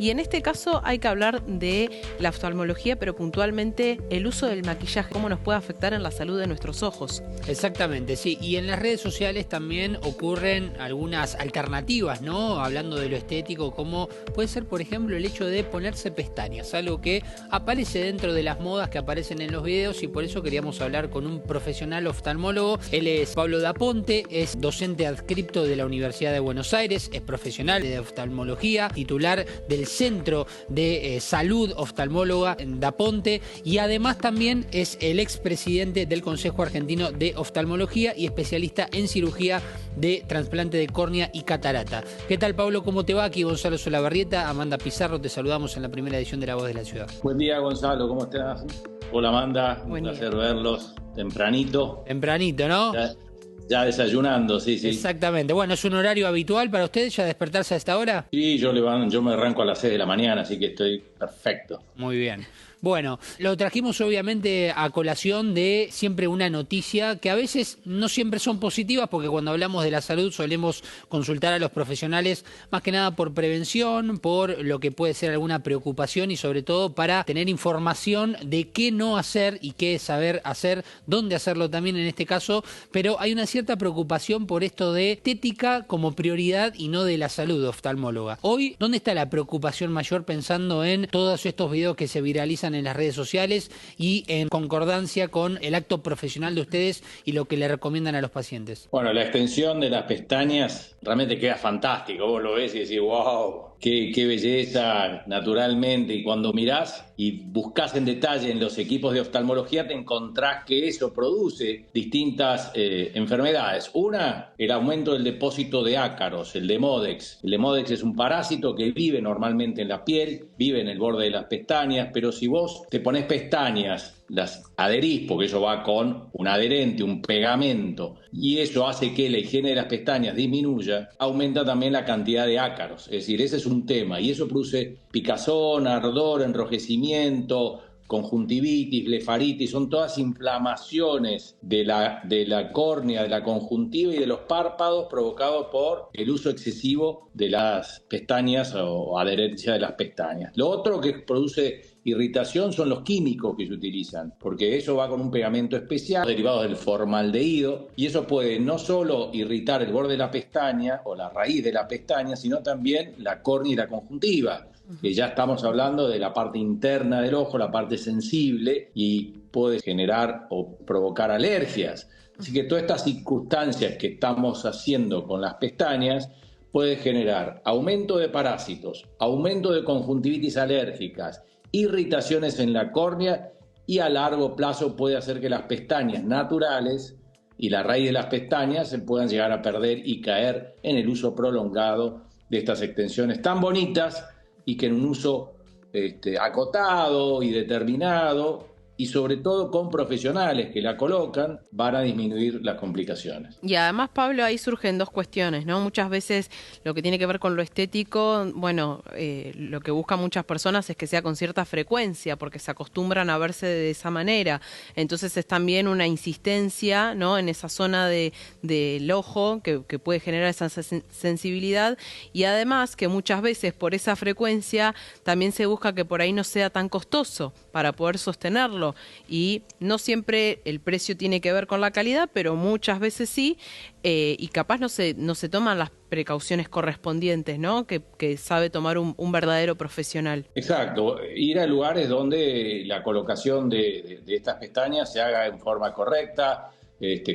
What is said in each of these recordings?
Y en este caso hay que hablar de la oftalmología, pero puntualmente el uso del maquillaje, cómo nos puede afectar en la salud de nuestros ojos. Exactamente, sí. Y en las redes sociales también ocurren algunas alternativas, ¿no? Hablando de lo estético, como puede ser, por ejemplo, el hecho de ponerse pestañas, algo que aparece dentro de las modas que aparecen en los videos, y por eso queríamos hablar con un profesional oftalmólogo. Él es Pablo Daponte, es docente adscripto de la Universidad de Buenos Aires, es profesional de oftalmología, titular del Centro de Salud Oftalmóloga Daponte, y además también es el expresidente del Consejo Argentino de Oftalmología y especialista en cirugía de trasplante de córnea y catarata. ¿Qué tal, Pablo? ¿Cómo te va? Aquí Gonzalo Solabarrieta, Amanda Pizarro, te saludamos en la primera edición de La Voz de la Ciudad. Buen día, Gonzalo, ¿cómo estás? Hola, Amanda, un placer verlos tempranito. Tempranito, ¿no? Ya desayunando, sí. Exactamente. Bueno, ¿es un horario habitual para ustedes ya despertarse a esta hora? Sí, yo me arranco a las 6 de la mañana, así que estoy perfecto. Muy bien. Bueno, lo trajimos obviamente a colación de siempre una noticia que a veces no siempre son positivas, porque cuando hablamos de la salud solemos consultar a los profesionales más que nada por prevención, por lo que puede ser alguna preocupación y sobre todo para tener información de qué no hacer y qué saber hacer, dónde hacerlo también en este caso, pero hay una cierta preocupación por esto de estética como prioridad y no de la salud oftalmóloga. Hoy, ¿dónde está la preocupación mayor pensando en todos estos videos que se viralizan en las redes sociales y en concordancia con el acto profesional de ustedes y lo que le recomiendan a los pacientes? Bueno, la extensión de las pestañas realmente queda fantástico. Vos lo ves y decís, wow, qué belleza naturalmente. Y cuando mirás y buscás en detalle en los equipos de oftalmología, te encontrás que eso produce distintas enfermedades. Una, el aumento del depósito de ácaros, el Demodex. El Demodex es un parásito que vive normalmente en la piel, vive en el borde de las pestañas, pero si vos te pones pestañas, las adherís, porque eso va con un adherente, un pegamento, y eso hace que la higiene de las pestañas disminuya, aumenta también la cantidad de ácaros. Es decir, ese es un tema, y eso produce picazón, ardor, enrojecimiento, conjuntivitis, blefaritis, son todas inflamaciones de la córnea, de la conjuntiva y de los párpados provocados por el uso excesivo de las pestañas o adherencia de las pestañas. Lo otro que produce irritación son los químicos que se utilizan, porque eso va con un pegamento especial derivado del formaldehído, y eso puede no solo irritar el borde de la pestaña o la raíz de la pestaña, sino también la córnea y la conjuntiva, que ya estamos hablando de la parte interna del ojo, la parte sensible, y puede generar o provocar alergias. Así que todas estas circunstancias que estamos haciendo con las pestañas puede generar aumento de parásitos, aumento de conjuntivitis alérgicas, irritaciones en la córnea, y a largo plazo puede hacer que las pestañas naturales y la raíz de las pestañas se puedan llegar a perder y caer en el uso prolongado de estas extensiones tan bonitas, y que en un uso acotado y determinado, y sobre todo con profesionales que la colocan, van a disminuir las complicaciones. Y además, Pablo, ahí surgen dos cuestiones, ¿no? Muchas veces lo que tiene que ver con lo estético, bueno, lo que buscan muchas personas es que sea con cierta frecuencia, porque se acostumbran a verse de esa manera. Entonces es también una insistencia, ¿no?, en esa zona del ojo que puede generar esa sensibilidad, y además que muchas veces por esa frecuencia también se busca que por ahí no sea tan costoso para poder sostenerlo. Y no siempre el precio tiene que ver con la calidad, pero muchas veces sí, y capaz no se toman las precauciones correspondientes, ¿no?, que sabe tomar un verdadero profesional. Exacto, ir a lugares donde la colocación de estas pestañas se haga en forma correcta,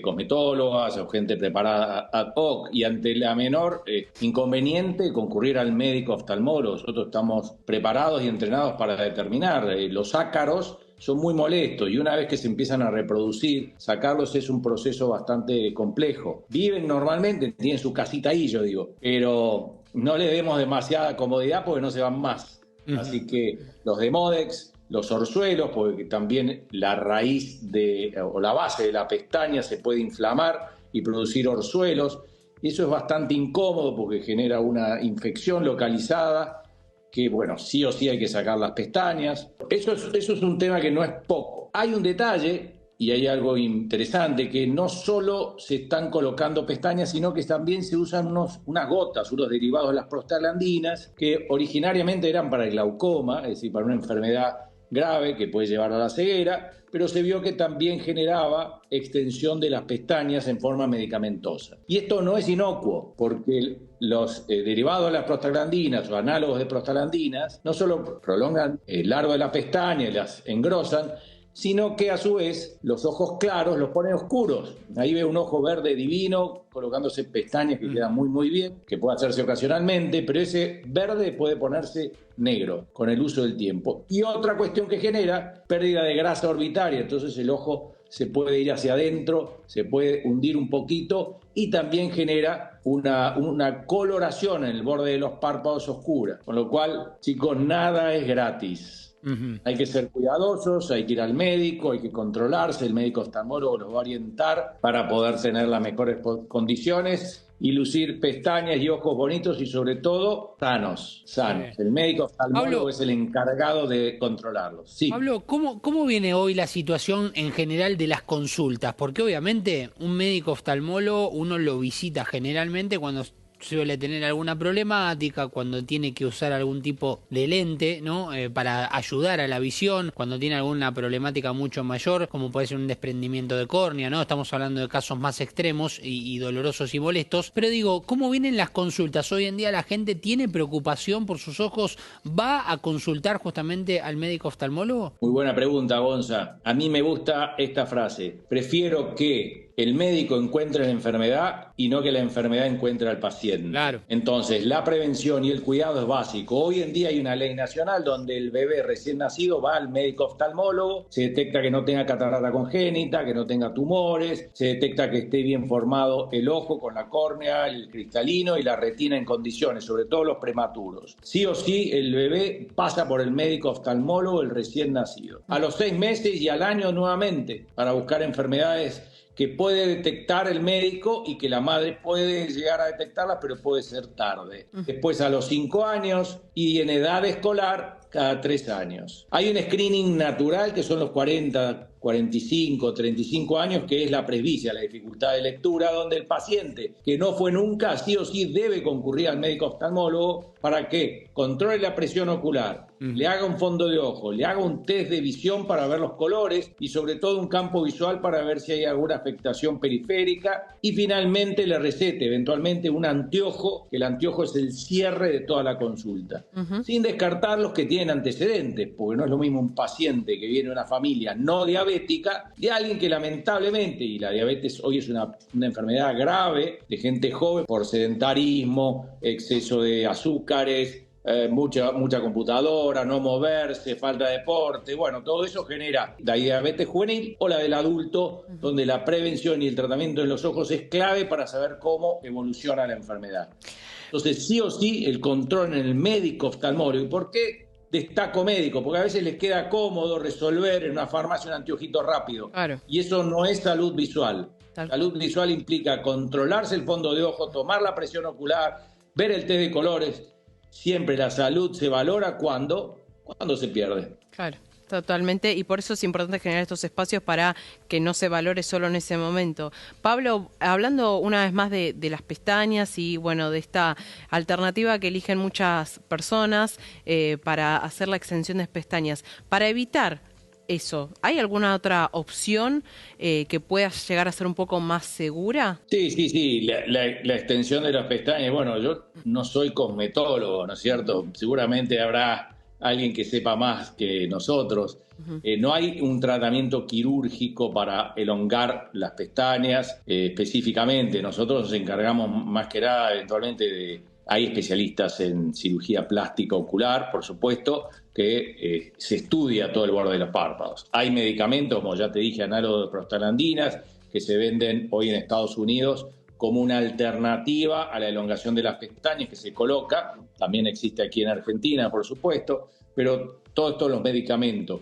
cosmetólogas o gente preparada ad hoc, y ante la menor inconveniente concurrir al médico oftalmólogo. Nosotros estamos preparados y entrenados para determinar los ácaros. Son muy molestos, y una vez que se empiezan a reproducir, sacarlos es un proceso bastante complejo. Viven normalmente, tienen su casita ahí, yo digo, pero no le demos demasiada comodidad porque no se van más. Así que los Demodex, los orzuelos, porque también la raíz o la base de la pestaña se puede inflamar y producir orzuelos. Eso es bastante incómodo porque genera una infección localizada, que bueno, sí o sí hay que sacar las pestañas. Eso es un tema que no es poco. Hay un detalle y hay algo interesante, que no solo se están colocando pestañas, sino que también se usan unas gotas, unos derivados de las prostaglandinas, que originariamente eran para el glaucoma, es decir, para una enfermedad grave que puede llevar a la ceguera, pero se vio que también generaba extensión de las pestañas en forma medicamentosa. Y esto no es inocuo, porque los derivados de las prostaglandinas o análogos de prostaglandinas no solo prolongan el largo de la pestaña y las engrosan, sino que a su vez los ojos claros los ponen oscuros. Ahí ve un ojo verde divino, colocándose pestañas que quedan muy muy bien, que puede hacerse ocasionalmente, pero ese verde puede ponerse negro con el uso del tiempo. Y otra cuestión que genera, pérdida de grasa orbitaria, entonces el ojo se puede ir hacia adentro, se puede hundir un poquito y también genera una coloración en el borde de los párpados oscura. Con lo cual, chicos, nada es gratis. Hay que ser cuidadosos, hay que ir al médico, hay que controlarse, el médico oftalmólogo los va a orientar para poder tener las mejores condiciones y lucir pestañas y ojos bonitos y sobre todo sanos. El médico oftalmólogo Pablo, es el encargado de controlarlos. Sí. Pablo, ¿cómo viene hoy la situación en general de las consultas? Porque obviamente un médico oftalmólogo uno lo visita generalmente cuando suele tener alguna problemática, cuando tiene que usar algún tipo de lente, ¿no? Para ayudar a la visión, cuando tiene alguna problemática mucho mayor, como puede ser un desprendimiento de córnea, ¿no? Estamos hablando de casos más extremos y dolorosos y molestos. Pero digo, ¿cómo vienen las consultas? Hoy en día la gente tiene preocupación por sus ojos, ¿va a consultar justamente al médico oftalmólogo? Muy buena pregunta, Gonza. A mí me gusta esta frase. Prefiero que el médico encuentre la enfermedad y no que la enfermedad encuentre al paciente. Claro. Entonces, la prevención y el cuidado es básico. Hoy en día hay una ley nacional donde el bebé recién nacido va al médico oftalmólogo, se detecta que no tenga catarata congénita, que no tenga tumores, se detecta que esté bien formado el ojo con la córnea, el cristalino y la retina en condiciones, sobre todo los prematuros. Sí o sí, el bebé pasa por el médico oftalmólogo, el recién nacido. A los 6 meses y al año nuevamente, para buscar enfermedades que puede detectar el médico y que la madre puede llegar a detectarlas, pero puede ser tarde. Después a los 5 años y en edad escolar cada 3 años. Hay un screening natural que son los 40, 45, 35 años, que es la presbicia, la dificultad de lectura, donde el paciente que no fue nunca, sí o sí debe concurrir al médico oftalmólogo para que controle la presión ocular, le haga un fondo de ojo, le haga un test de visión para ver los colores y sobre todo un campo visual para ver si hay alguna afectación periférica y finalmente le recete eventualmente un anteojo, que el anteojo es el cierre de toda la consulta, sin descartar los que tienen antecedentes, porque no es lo mismo un paciente que viene de una familia no diabética de alguien que lamentablemente, y la diabetes hoy es una enfermedad grave de gente joven por sedentarismo, exceso de azúcares, mucha computadora, no moverse, falta de deporte, bueno, todo eso genera la diabetes juvenil o la del adulto, donde la prevención y el tratamiento de los ojos es clave para saber cómo evoluciona la enfermedad. Entonces, sí o sí, el control en el médico oftalmólogo. ¿Y por qué destaco médico? Porque a veces les queda cómodo resolver en una farmacia un anteojito rápido. Claro. Y eso no es salud visual. Salud visual implica controlarse el fondo de ojo, tomar la presión ocular, ver el test de colores. Siempre la salud se valora cuando se pierde. Claro, totalmente. Y por eso es importante generar estos espacios para que no se valore solo en ese momento. Pablo, hablando una vez más de las pestañas y bueno, de esta alternativa que eligen muchas personas para hacer la extensión de pestañas, para evitar eso, ¿hay alguna otra opción que pueda llegar a ser un poco más segura? Sí. La extensión de las pestañas, bueno, yo no soy cosmetólogo, ¿no es cierto? Seguramente habrá alguien que sepa más que nosotros. No hay un tratamiento quirúrgico para elongar las pestañas específicamente. Nosotros nos encargamos más que nada eventualmente de... Hay especialistas en cirugía plástica ocular, por supuesto, que se estudia todo el borde de los párpados. Hay medicamentos, como ya te dije, análogos de prostaglandinas, que se venden hoy en Estados Unidos como una alternativa a la elongación de las pestañas que se coloca. También existe aquí en Argentina, por supuesto, pero todos los medicamentos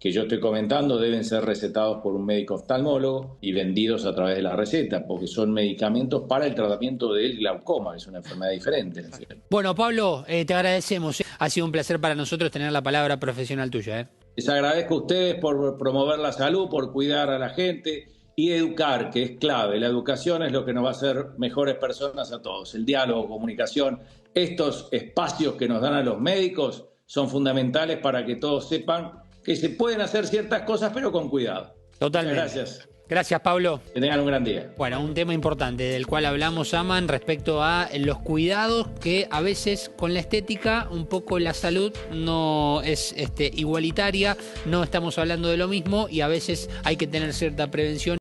que yo estoy comentando deben ser recetados por un médico oftalmólogo y vendidos a través de la receta, porque son medicamentos para el tratamiento del glaucoma, que es una enfermedad diferente. Bueno, Pablo, te agradecemos. Ha sido un placer para nosotros tener la palabra profesional tuya. Les agradezco a ustedes por promover la salud, por cuidar a la gente y educar, que es clave. La educación es lo que nos va a hacer mejores personas a todos. El diálogo, comunicación, estos espacios que nos dan a los médicos son fundamentales para que todos sepan que se pueden hacer ciertas cosas, pero con cuidado. Totalmente. Muchas gracias. Gracias, Pablo. Que tengan un gran día. Bueno, un tema importante del cual hablamos, Aman, respecto a los cuidados que a veces con la estética un poco la salud no es igualitaria, no estamos hablando de lo mismo y a veces hay que tener cierta prevención.